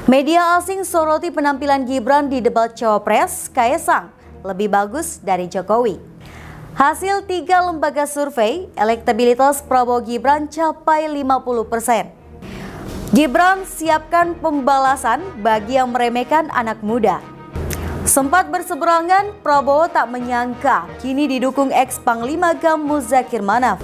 Media asing soroti penampilan Gibran di debat Cawapres, Kaesang lebih bagus dari Jokowi. Hasil 3 lembaga survei, elektabilitas Prabowo Gibran capai 50%. Gibran siapkan pembalasan bagi yang meremehkan anak muda. Sempat berseberangan, Prabowo tak menyangka kini didukung ex-Panglima GAM Muzakir Manaf.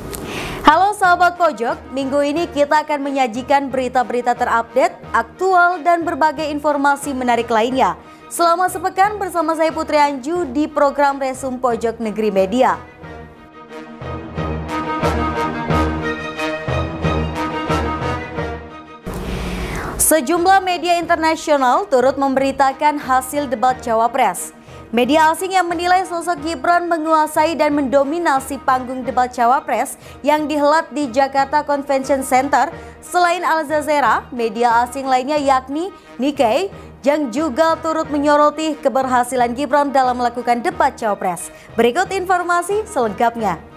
Halo sahabat Pojok, minggu ini kita akan menyajikan berita-berita terupdate, aktual, dan berbagai informasi menarik lainnya. Selama sepekan bersama saya Putri Anju di program Resum Pojok Negeri Media. Sejumlah media internasional turut memberitakan hasil debat Cawapres. Media asing yang menilai sosok Gibran menguasai dan mendominasi panggung debat Cawapres yang dihelat di Jakarta Convention Center. Selain Al Jazeera, media asing lainnya yakni Nikkei yang juga turut menyoroti keberhasilan Gibran dalam melakukan debat Cawapres. Berikut informasi selengkapnya.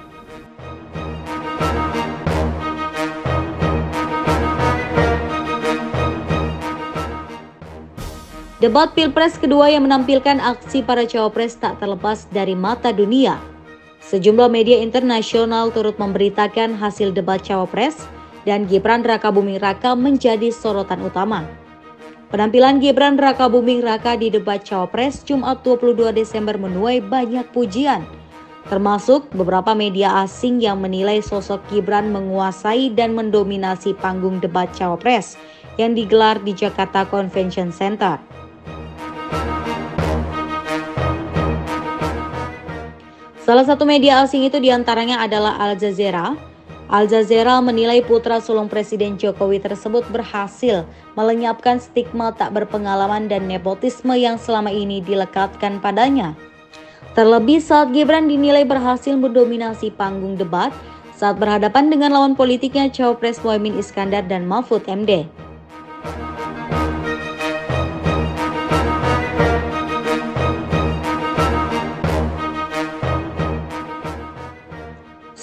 Debat Pilpres kedua yang menampilkan aksi para cawapres tak terlepas dari mata dunia. Sejumlah media internasional turut memberitakan hasil debat cawapres dan Gibran Rakabuming Raka menjadi sorotan utama. Penampilan Gibran Rakabuming Raka di debat cawapres Jumat 22 Desember menuai banyak pujian, termasuk beberapa media asing yang menilai sosok Gibran menguasai dan mendominasi panggung debat cawapres yang digelar di Jakarta Convention Center. Salah satu media asing itu diantaranya adalah Al Jazeera. Al Jazeera menilai putra sulung Presiden Jokowi tersebut berhasil melenyapkan stigma tak berpengalaman dan nepotisme yang selama ini dilekatkan padanya. Terlebih saat Gibran dinilai berhasil mendominasi panggung debat saat berhadapan dengan lawan politiknya Cawapres Muhaimin Iskandar dan Mahfud MD.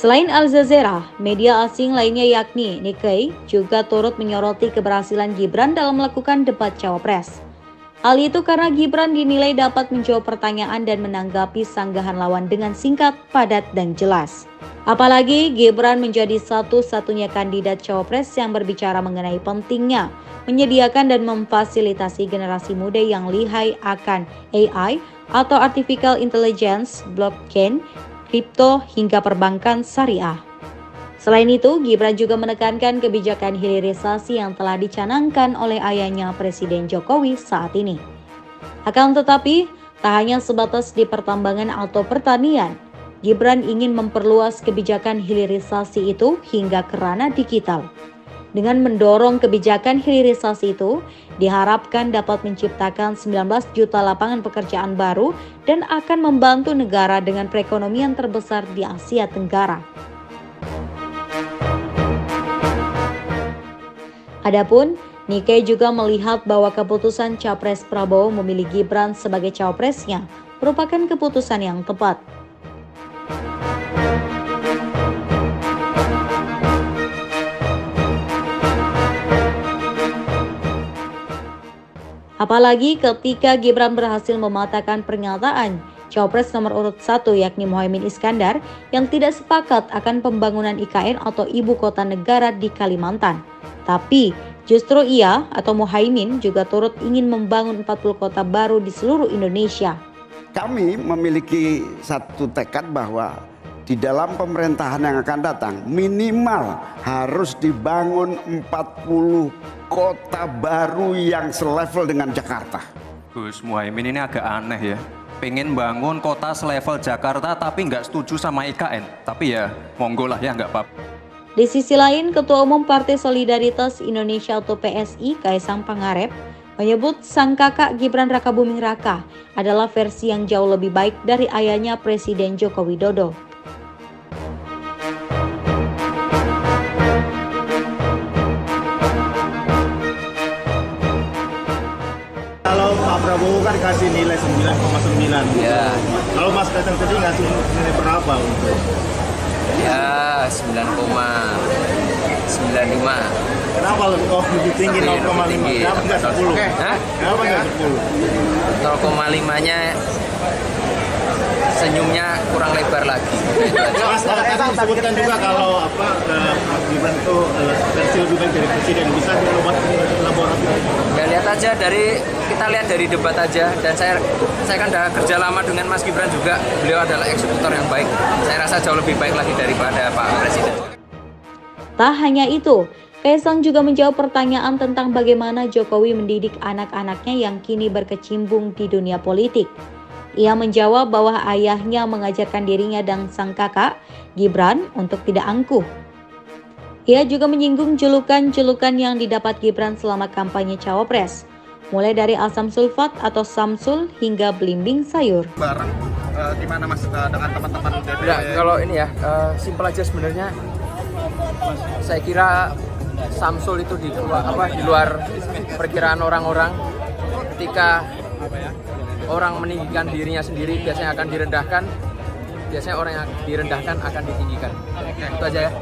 Selain Al Jazeera, media asing lainnya yakni Nikkei juga turut menyoroti keberhasilan Gibran dalam melakukan debat Cawapres. Hal itu karena Gibran dinilai dapat menjawab pertanyaan dan menanggapi sanggahan lawan dengan singkat, padat, dan jelas. Apalagi Gibran menjadi satu-satunya kandidat Cawapres yang berbicara mengenai pentingnya menyediakan dan memfasilitasi generasi muda yang lihai akan AI atau Artificial Intelligence, blockchain, kripto hingga perbankan syariah. Selain itu, Gibran juga menekankan kebijakan hilirisasi yang telah dicanangkan oleh ayahnya Presiden Jokowi saat ini. Akan tetapi, tak hanya sebatas di pertambangan atau pertanian, Gibran ingin memperluas kebijakan hilirisasi itu hingga ke ranah digital. Dengan mendorong kebijakan hilirisasi itu, diharapkan dapat menciptakan 19 juta lapangan pekerjaan baru dan akan membantu negara dengan perekonomian terbesar di Asia Tenggara. Adapun, Nikkei juga melihat bahwa keputusan Capres Prabowo memilih Gibran sebagai cawapresnya merupakan keputusan yang tepat. Apalagi ketika Gibran berhasil mematahkan pernyataan Cawapres nomor urut 1 yakni Muhaimin Iskandar yang tidak sepakat akan pembangunan IKN atau Ibu Kota Negara di Kalimantan. Tapi justru ia atau Muhaimin juga turut ingin membangun 40 kota baru di seluruh Indonesia. Kami memiliki satu tekad bahwa di dalam pemerintahan yang akan datang minimal harus dibangun 40 kota baru yang selevel dengan Jakarta. Gus Muhaimin ini agak aneh ya. Pengen bangun kota selevel Jakarta tapi nggak setuju sama IKN. Tapi ya monggo lah ya, nggak apa-apa. Di sisi lain, Ketua Umum Partai Solidaritas Indonesia atau PSI Kaesang Pangarep menyebut sang kakak Gibran Rakabuming Raka adalah versi yang jauh lebih baik dari ayahnya Presiden Joko Widodo. Kalau Pak Prabowo kan kasih nilai 9,9. Ya. Kalau Mas datang tadi ngasih nilai berapa untuk? Ya 9,95. Kenapa lebih tinggi 0,5? Kenapa nggak 10? Kenapa nggak 10? 0,5-nya senyumnya kurang lebar lagi. Mas, tadi disebutkan juga kalau Gibran itu versi lebih baik dari presiden, bisa dibuat laboratorium. Ya lihat aja kita lihat dari debat aja, dan saya kan udah kerja lama dengan Mas Gibran juga, beliau adalah eksekutor yang baik. Saya rasa jauh lebih baik lagi daripada Pak Presiden. Tak hanya itu, Kaisang juga menjawab pertanyaan tentang bagaimana Jokowi mendidik anak-anaknya yang kini berkecimpung di dunia politik. Ia menjawab bahwa ayahnya mengajarkan dirinya dan sang kakak, Gibran, untuk tidak angkuh. Ia juga menyinggung julukan-julukan yang didapat Gibran selama kampanye Cawapres, mulai dari asam sulfat atau samsul hingga belimbing sayur. Bareng gimana Mas dengan teman-teman DPD? Ya, kalau ini ya, simpel aja sebenarnya. Saya kira samsul itu di luar perkiraan orang-orang. Ketika orang meninggikan dirinya sendiri, biasanya akan direndahkan. Biasanya orang yang direndahkan akan ditinggikan. Itu aja ya.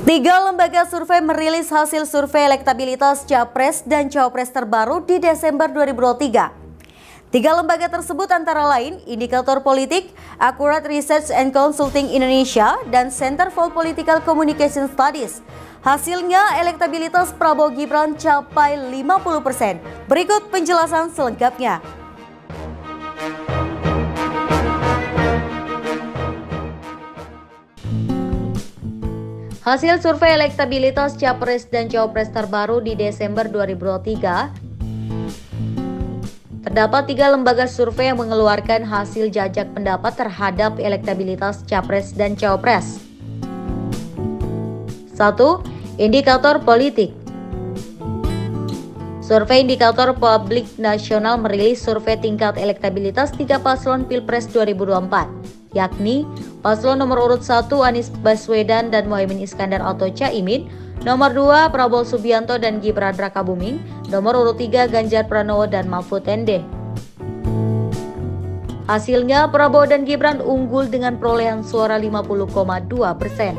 3 lembaga survei merilis hasil survei elektabilitas Capres dan Cawapres terbaru di Desember 2023. 3 lembaga tersebut antara lain Indikator Politik, Accurate Research and Consulting Indonesia, dan Center for Political Communication Studies. Hasilnya, elektabilitas Prabowo Gibran capai 50%. Berikut penjelasan selengkapnya. Hasil survei elektabilitas Capres dan Cawapres terbaru di Desember 2023, terdapat 3 lembaga survei yang mengeluarkan hasil jajak pendapat terhadap elektabilitas Capres dan Cawapres. 1. Indikator Politik. Survei Indikator Publik Nasional merilis survei tingkat elektabilitas 3 paslon Pilpres 2024, yakni paslon nomor urut 1 Anies Baswedan dan Muhaimin Iskandar atau Caimin, nomor 2 Prabowo Subianto dan Gibran Rakabuming, nomor urut 3 Ganjar Pranowo dan Mahfud MD. Hasilnya, Prabowo dan Gibran unggul dengan perolehan suara 50,2%.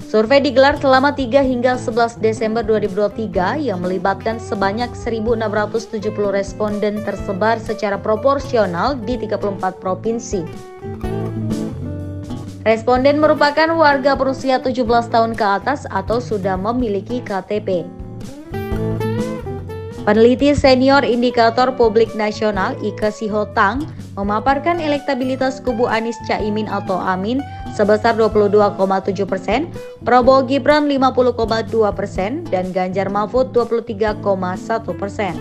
Survei digelar selama 3 hingga 11 Desember 2023 yang melibatkan sebanyak 1.670 responden tersebar secara proporsional di 34 provinsi. Responden merupakan warga berusia 17 tahun ke atas atau sudah memiliki KTP. Peneliti senior Indikator Publik Nasional Ike Sihotang memaparkan elektabilitas kubu Anies Caimin atau Amin sebesar 22,7%, Prabowo Gibran 50,2%, dan Ganjar Mahfud 23,1%.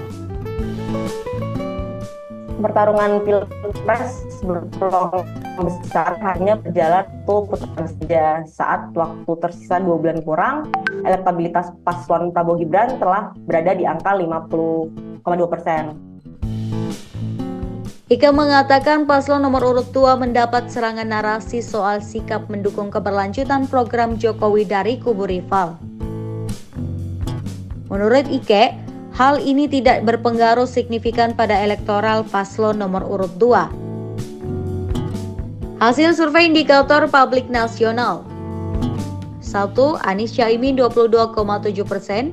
Pertarungan Pilpres berpeluang besar hanya berjalan putaran saja. Saat waktu tersisa 2 bulan kurang, elektabilitas paslon Prabowo Gibran telah berada di angka 50,2%. Ika mengatakan paslon nomor urut 2 mendapat serangan narasi soal sikap mendukung keberlanjutan program Jokowi dari kubu rival. Menurut Ike, hal ini tidak berpengaruh signifikan pada elektoral paslon nomor urut 2. Hasil survei Indikator Publik Nasional. 1. Anies Caimin 22,7%,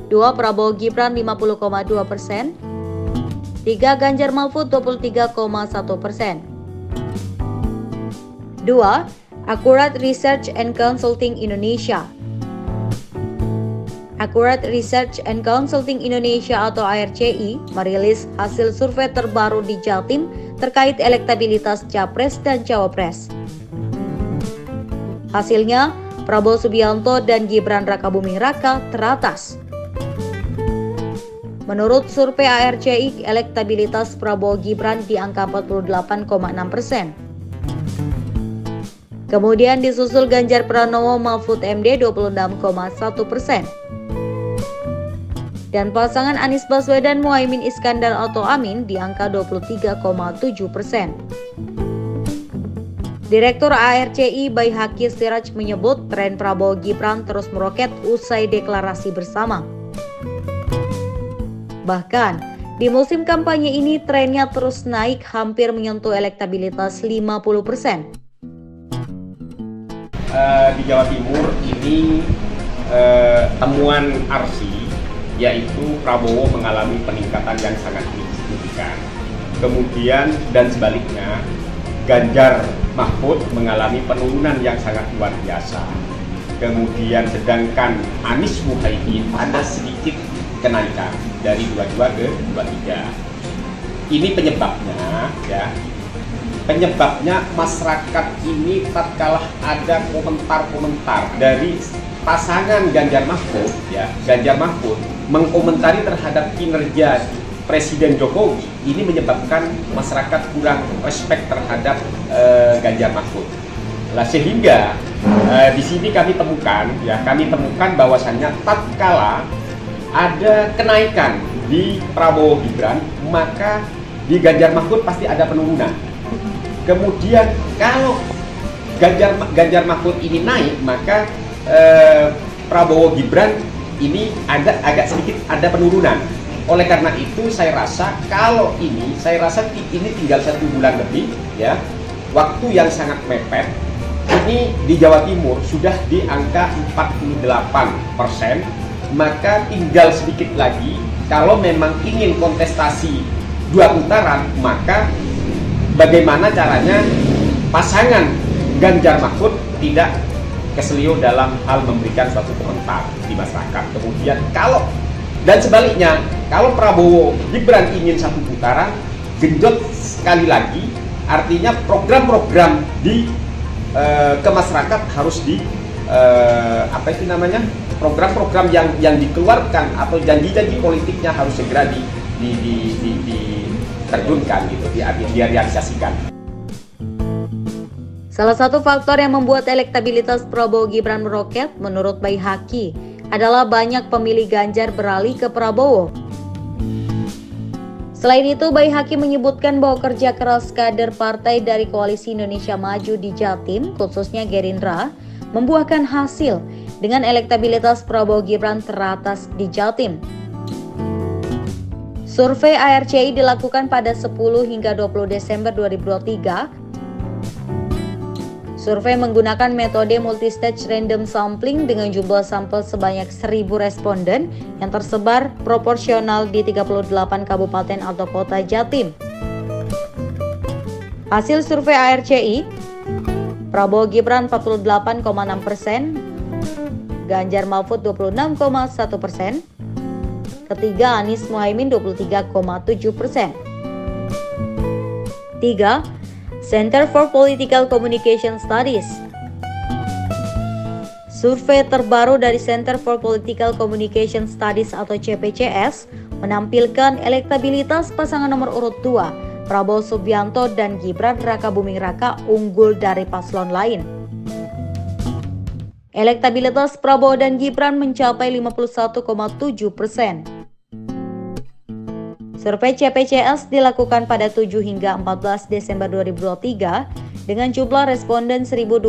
2. Prabowo Gibran 50,2%, 3. Ganjar Mahfud 23,1%. 2. Accurate Research and Consulting Indonesia. Accurate Research and Consulting Indonesia atau ARCI merilis hasil survei terbaru di Jatim terkait elektabilitas Capres dan Cawapres. Hasilnya, Prabowo Subianto dan Gibran Rakabuming Raka teratas. Menurut survei ARCI, elektabilitas Prabowo Gibran di angka 48,6%. Kemudian disusul Ganjar Pranowo Mahfud MD 26,1%. Dan pasangan Anies Baswedan Muhaimin Iskandar atau Amin di angka 23,7%. Direktur ARCI Baihaqi Siraj menyebut tren Prabowo Gibran terus meroket usai deklarasi bersama. Bahkan, di musim kampanye ini trennya terus naik hampir menyentuh elektabilitas 50%. Di Jawa Timur ini temuan Arsi, yaitu Prabowo mengalami peningkatan yang sangat signifikan. Kemudian dan sebaliknya, Ganjar Mahfud mengalami penurunan yang sangat luar biasa. Kemudian sedangkan Anies Muhaimin ada sedikit kenaikan dari 22 ke 23. Ini penyebabnya ya. Penyebabnya masyarakat ini tatkala ada komentar-komentar dari pasangan Ganjar Mahfud ya, Ganjar Mahfud mengkomentari terhadap kinerja Presiden Jokowi, ini menyebabkan masyarakat kurang respect terhadap Ganjar Mahfud. Lah sehingga di sini kami temukan bahwasannya tatkala ada kenaikan di Prabowo Gibran, maka di Ganjar Mahfud pasti ada penurunan. Kemudian kalau Ganjar Mahfud ini naik, maka Prabowo Gibran ini agak sedikit ada penurunan. Oleh karena itu saya rasa ini tinggal 1 bulan lebih ya, waktu yang sangat mepet. Ini di Jawa Timur sudah di angka 48%, maka tinggal sedikit lagi. Kalau memang ingin kontestasi 2 putaran, maka bagaimana caranya pasangan Ganjar Mahfud tidak keselio dalam hal memberikan suatu komentar di masyarakat. Kemudian dan sebaliknya, kalau Prabowo Gibran ingin 1 putaran, genjot sekali lagi, artinya program-program ke masyarakat harus program-program yang dikeluarkan atau janji-janji politiknya harus segera diterjunkan gitu, direalisasikan. Salah satu faktor yang membuat elektabilitas Prabowo Gibran meroket menurut Baihaqi adalah banyak pemilih Ganjar beralih ke Prabowo. Selain itu, Baihaqi menyebutkan bahwa kerja keras kader partai dari Koalisi Indonesia Maju di Jatim, khususnya Gerindra, membuahkan hasil dengan elektabilitas Prabowo Gibran teratas di Jatim. Survei ARCI dilakukan pada 10 hingga 20 Desember 2023. Survei menggunakan metode multistage random sampling dengan jumlah sampel sebanyak 1.000 responden yang tersebar proporsional di 38 kabupaten atau kota Jatim. Hasil survei ARCI, Prabowo Gibran 48,6%, Ganjar Mahfud 26,1%, ketiga Anies Muhaimin 23,7%. 3. Center for Political Communication Studies. Survei terbaru dari Center for Political Communication Studies atau CPCS menampilkan elektabilitas pasangan nomor urut 2, Prabowo Subianto dan Gibran Rakabuming Raka unggul dari paslon lain. Elektabilitas Prabowo dan Gibran mencapai 51,7%. Survei CPCS dilakukan pada 7 hingga 14 Desember 2023 dengan jumlah responden 1.200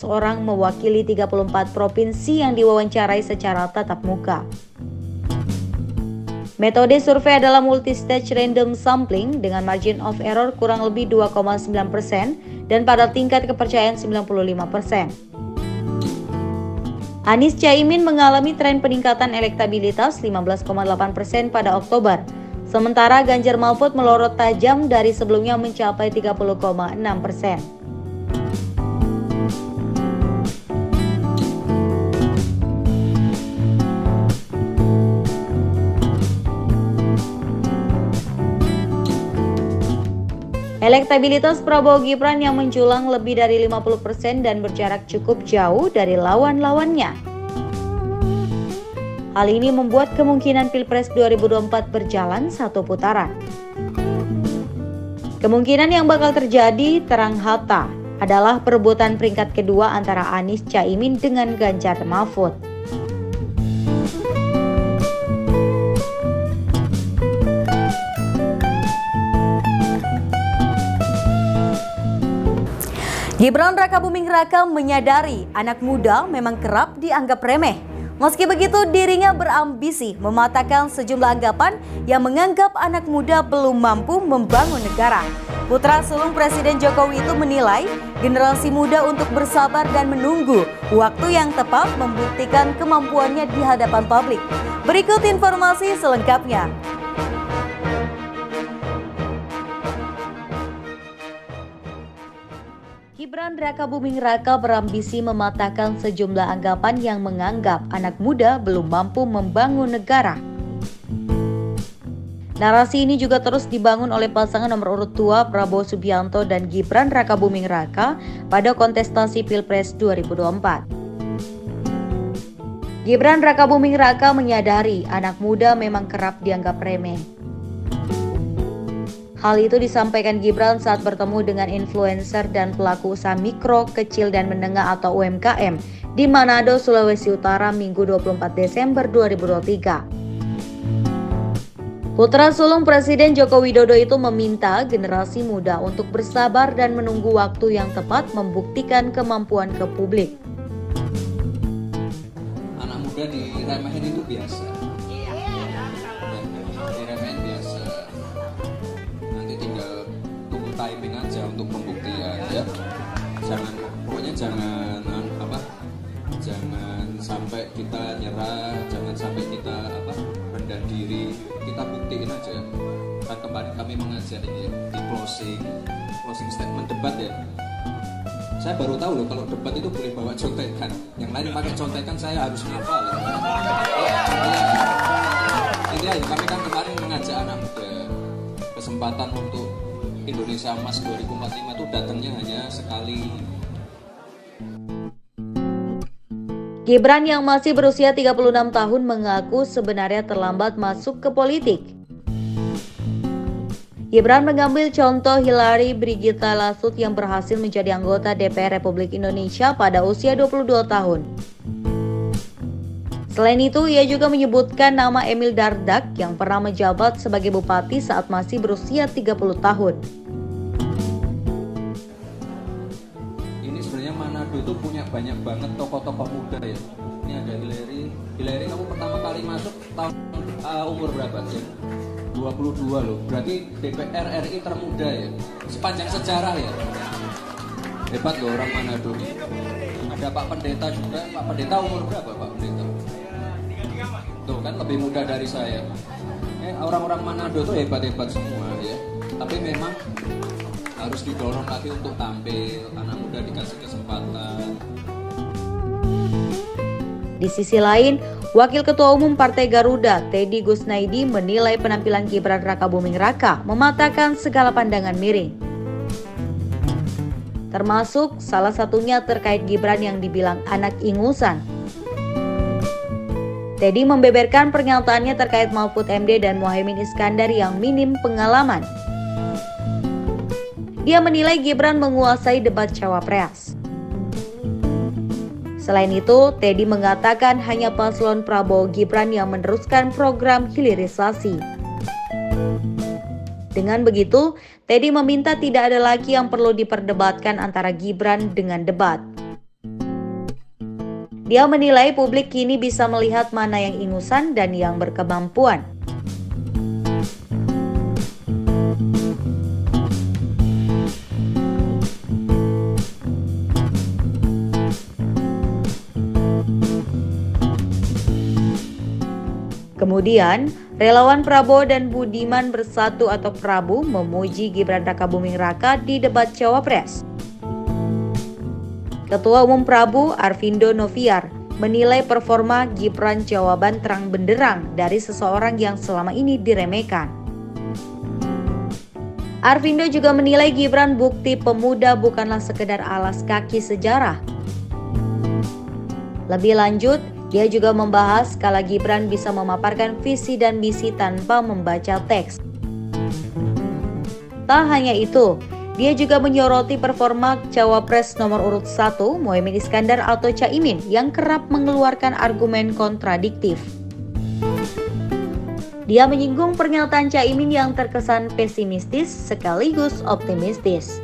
orang mewakili 34 provinsi yang diwawancarai secara tatap muka. Metode survei adalah multistage random sampling dengan margin of error kurang lebih 2,9% dan pada tingkat kepercayaan 95%. Anies Caimin mengalami tren peningkatan elektabilitas 15,8% pada Oktober. Sementara Ganjar Mahfud melorot tajam dari sebelumnya mencapai 30,6%. Elektabilitas Prabowo Gibran yang menjulang lebih dari 50% dan berjarak cukup jauh dari lawan-lawannya. Hal ini membuat kemungkinan Pilpres 2024 berjalan 1 putaran. Kemungkinan yang bakal terjadi terang hata adalah perebutan peringkat kedua antara Anies Caimin dengan Ganjar Mahfud. Gibran Rakabuming Raka menyadari anak muda memang kerap dianggap remeh. Meski begitu, dirinya berambisi mematahkan sejumlah anggapan yang menganggap anak muda belum mampu membangun negara. Putra sulung Presiden Jokowi itu menilai generasi muda untuk bersabar dan menunggu waktu yang tepat membuktikan kemampuannya di hadapan publik. Berikut informasi selengkapnya. Gibran Rakabuming Raka berambisi mematahkan sejumlah anggapan yang menganggap anak muda belum mampu membangun negara. Narasi ini juga terus dibangun oleh pasangan nomor urut 2 Prabowo Subianto dan Gibran Rakabuming Raka pada kontestasi Pilpres 2024. Gibran Rakabuming Raka menyadari anak muda memang kerap dianggap remeh. Hal itu disampaikan Gibran saat bertemu dengan influencer dan pelaku usaha mikro, kecil, dan menengah atau UMKM di Manado, Sulawesi Utara, Minggu 24 Desember 2023. Putra sulung Presiden Joko Widodo itu meminta generasi muda untuk bersabar dan menunggu waktu yang tepat membuktikan kemampuan ke publik. Anak muda diremehin itu biasa. Diremehin biasa. Nanti tinggal tunggu timing aja untuk pembuktian ya. Pokoknya jangan sampai kita nyerah, jangan sampai kita rendah diri. Kita buktiin aja. Kan kemarin kami mengajak ini di closing statement debat ya. Saya baru tahu loh kalau debat itu boleh bawa contekan. Yang lain pakai contekan saya harus ngafal. Ini kami kan kemarin mengajak anak muda. Kesempatan untuk Indonesia Emas 2045 itu datangnya hanya sekali. Gibran yang masih berusia 36 tahun mengaku sebenarnya terlambat masuk ke politik. Gibran mengambil contoh Hillary Brigitta Lasut yang berhasil menjadi anggota DPR Republik Indonesia pada usia 22 tahun. Selain itu, ia juga menyebutkan nama Emil Dardak yang pernah menjabat sebagai bupati saat masih berusia 30 tahun. Manado itu punya banyak banget tokoh-tokoh muda ya. Ini ada Hillary kamu pertama kali masuk tahun umur berapa sih? 22 loh. Berarti DPR RI termuda ya. Sepanjang sejarah ya. Hebat loh orang Manado. Ada Pak Pendeta juga. Pak Pendeta umur berapa Pak Pendeta? Tuh kan lebih muda dari saya. Orang-orang Manado tuh hebat-hebat semua ya. Tapi memang harus didorong lagi untuk tampil, anak muda dikasih kesempatan. Di sisi lain, Wakil Ketua Umum Partai Garuda, Teddy Gusnaidi menilai penampilan Gibran Rakabuming Raka mematahkan segala pandangan miring. Termasuk salah satunya terkait Gibran yang dibilang anak ingusan. Teddy membeberkan pernyataannya terkait Mahfud MD dan Muhaimin Iskandar yang minim pengalaman. Dia menilai Gibran menguasai debat cawapres. Selain itu, Teddy mengatakan hanya paslon Prabowo Gibran yang meneruskan program hilirisasi. Dengan begitu, Teddy meminta tidak ada lagi yang perlu diperdebatkan antara Gibran dengan debat. Dia menilai publik kini bisa melihat mana yang ingusan dan yang berkemampuan. Kemudian, relawan Prabowo dan Budiman Bersatu atau Prabu memuji Gibran Rakabuming Raka di debat Cawapres. Ketua Umum Prabu, Arvindo Noviar, menilai performa Gibran jawaban terang benderang dari seseorang yang selama ini diremehkan. Arvindo juga menilai Gibran bukti pemuda bukanlah sekedar alas kaki sejarah. Lebih lanjut, dia juga membahas kala Gibran bisa memaparkan visi dan misi tanpa membaca teks. Tak hanya itu, dia juga menyoroti performa Cawapres nomor urut 1 Muhaimin Iskandar atau Caimin yang kerap mengeluarkan argumen kontradiktif. Dia menyinggung pernyataan Caimin yang terkesan pesimistis sekaligus optimistis.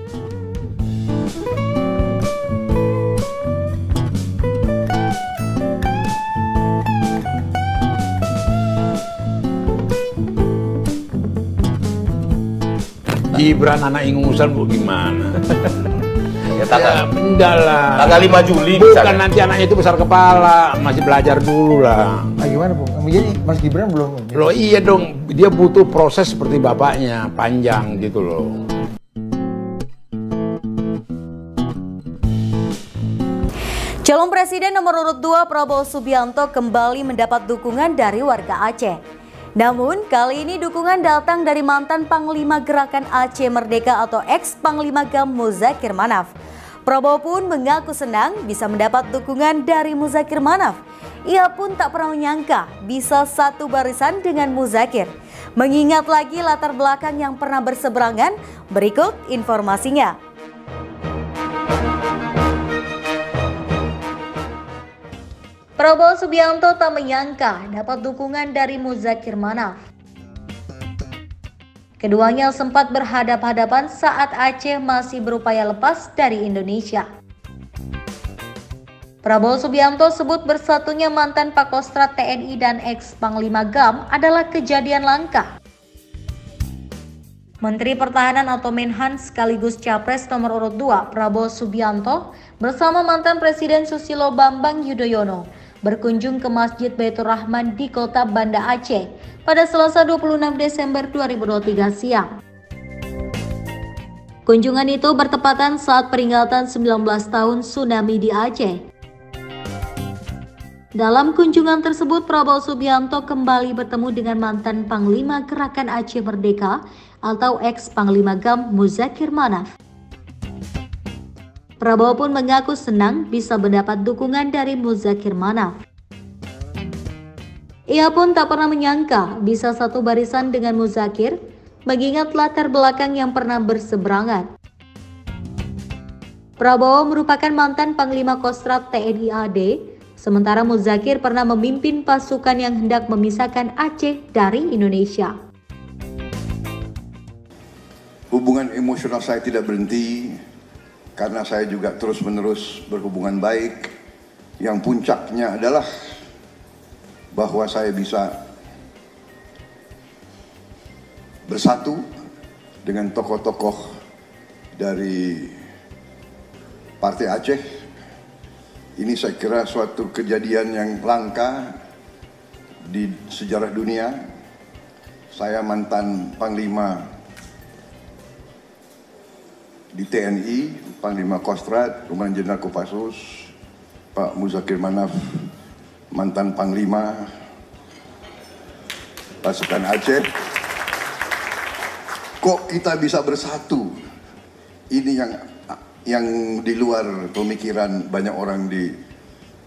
Gibran anak ingusan bu gimana? Ya, tanggal, enggak lah. tanggal 5 Juli Bukan misalnya. nanti anaknya itu besar kepala, masih belajar dulu lah. Nah, gimana Bung? Jadi Mas Gibran belum? Loh iya dong, dia butuh proses seperti bapaknya, panjang gitu loh. Calon Presiden nomor urut 2 Prabowo Subianto kembali mendapat dukungan dari warga Aceh. Namun kali ini dukungan datang dari mantan Panglima Gerakan Aceh Merdeka atau ex-Panglima GAM Muzakir Manaf. Prabowo pun mengaku senang bisa mendapat dukungan dari Muzakir Manaf. Ia pun tak pernah menyangka bisa satu barisan dengan Muzakir. Mengingat lagi latar belakang yang pernah berseberangan, berikut informasinya. Prabowo Subianto tak menyangka dapat dukungan dari Muzakir Manaf. Keduanya sempat berhadap-hadapan saat Aceh masih berupaya lepas dari Indonesia. Prabowo Subianto sebut bersatunya mantan Pakostrat TNI dan ex-Panglima GAM adalah kejadian langka. Menteri Pertahanan atau Menhan sekaligus Capres nomor urut 2 Prabowo Subianto bersama mantan Presiden Susilo Bambang Yudhoyono berkunjung ke Masjid Baitur Rahman di kota Banda Aceh pada Selasa 26 Desember 2023 siang. Kunjungan itu bertepatan saat peringatan 19 tahun tsunami di Aceh. Dalam kunjungan tersebut, Prabowo Subianto kembali bertemu dengan mantan Panglima Gerakan Aceh Merdeka atau ex-Panglima GAM Muzakir Manaf. Prabowo pun mengaku senang bisa mendapat dukungan dari Muzakir Manaf. Ia pun tak pernah menyangka bisa satu barisan dengan Muzakir, mengingat latar belakang yang pernah berseberangan. Prabowo merupakan mantan Panglima Kostrat TNI AD, sementara Muzakir pernah memimpin pasukan yang hendak memisahkan Aceh dari Indonesia. Hubungan emosional saya tidak berhenti, karena saya juga terus-menerus berhubungan baik, yang puncaknya adalah bahwa saya bisa bersatu dengan tokoh-tokoh dari Partai Aceh. Ini saya kira suatu kejadian yang langka di sejarah dunia. Saya mantan Panglima di TNI, Panglima Kostrat, Komandan Jenderal Kopassus, Pak Muzakir Manaf, mantan Panglima pasukan Aceh. Kok kita bisa bersatu? Ini yang di luar pemikiran banyak orang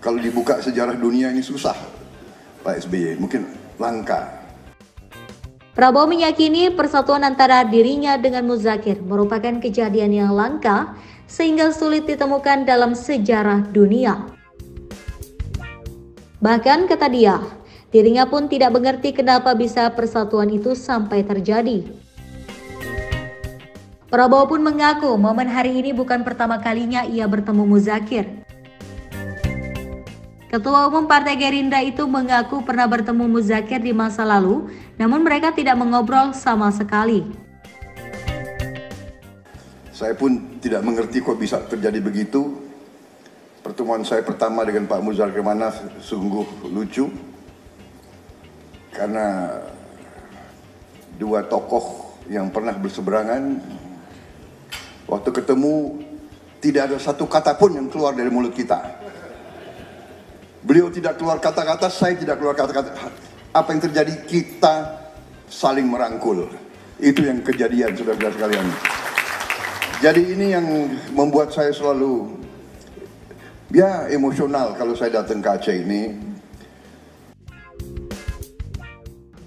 kalau dibuka sejarah dunia ini susah, Pak SBY, mungkin langka. Prabowo meyakini persatuan antara dirinya dengan Muzakir merupakan kejadian yang langka sehingga sulit ditemukan dalam sejarah dunia. Bahkan kata dia, dirinya pun tidak mengerti kenapa bisa persatuan itu sampai terjadi. Prabowo pun mengaku momen hari ini bukan pertama kalinya ia bertemu Muzakir. Ketua Umum Partai Gerindra itu mengaku pernah bertemu Muzakir di masa lalu, namun mereka tidak mengobrol sama sekali. Saya pun tidak mengerti kok bisa terjadi begitu. Pertemuan saya pertama dengan Pak Muzakir Manaf sungguh lucu, karena dua tokoh yang pernah berseberangan, waktu ketemu tidak ada satu kata pun yang keluar dari mulut kita. Beliau tidak keluar kata-kata, saya tidak keluar kata-kata. Apa yang terjadi? Kita saling merangkul. Itu yang kejadian, saudara-saudara sekalian. Jadi ini yang membuat saya selalu emosional kalau saya datang ke Aceh ini.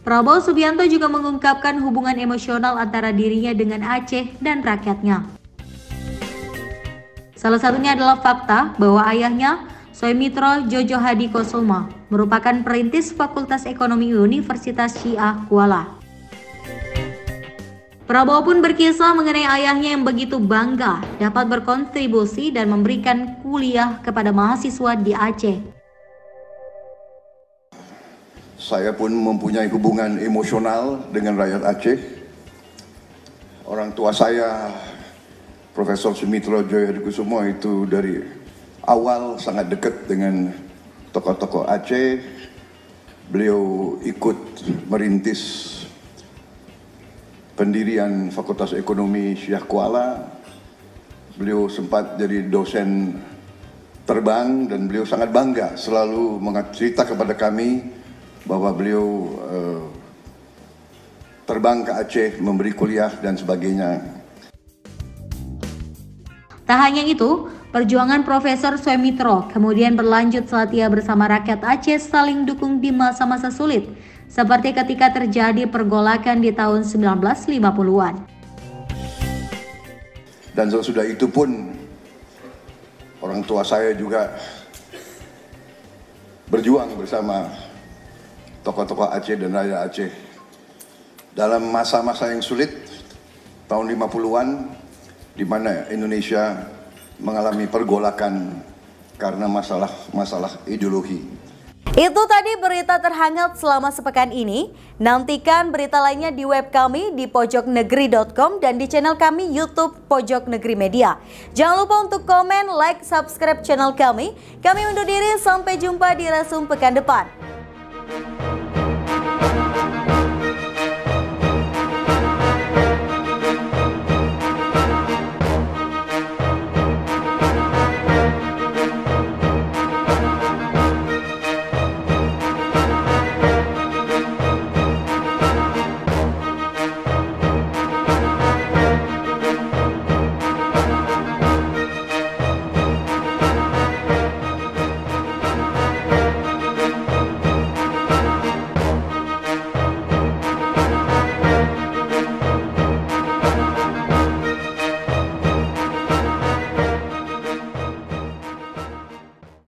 Prabowo Subianto juga mengungkapkan hubungan emosional antara dirinya dengan Aceh dan rakyatnya. Salah satunya adalah fakta bahwa ayahnya, Soemitro Jojo Hadikosomo, merupakan perintis Fakultas Ekonomi Universitas Syiah Kuala. Prabowo pun berkisah mengenai ayahnya yang begitu bangga dapat berkontribusi dan memberikan kuliah kepada mahasiswa di Aceh. Saya pun mempunyai hubungan emosional dengan rakyat Aceh. orang tua saya, Profesor Sumitro Djoyohadikusumo, itu dari awal sangat dekat dengan tokoh-tokoh Aceh. Beliau ikut merintis pendirian Fakultas Ekonomi Syekh Kuala. Beliau sempat jadi dosen terbang dan beliau sangat bangga selalu cerita kepada kami bahwa beliau terbang ke Aceh, memberi kuliah dan sebagainya. Tak hanya itu, perjuangan Profesor Sumitro kemudian berlanjut saat ia bersama rakyat Aceh saling dukung di masa-masa sulit, seperti ketika terjadi pergolakan di tahun 1950-an. Dan sesudah itu pun orang tua saya juga berjuang bersama tokoh-tokoh Aceh dan rakyat Aceh dalam masa-masa yang sulit tahun 50-an, di mana Indonesia mengalami pergolakan karena masalah ideologi. Itu tadi berita terhangat selama sepekan ini. Nantikan berita lainnya di web kami di pojoknegeri.com dan di channel kami YouTube Pojok Negeri Media. Jangan lupa untuk komen, like, subscribe channel kami. Kami undur diri, sampai jumpa di Resum pekan depan.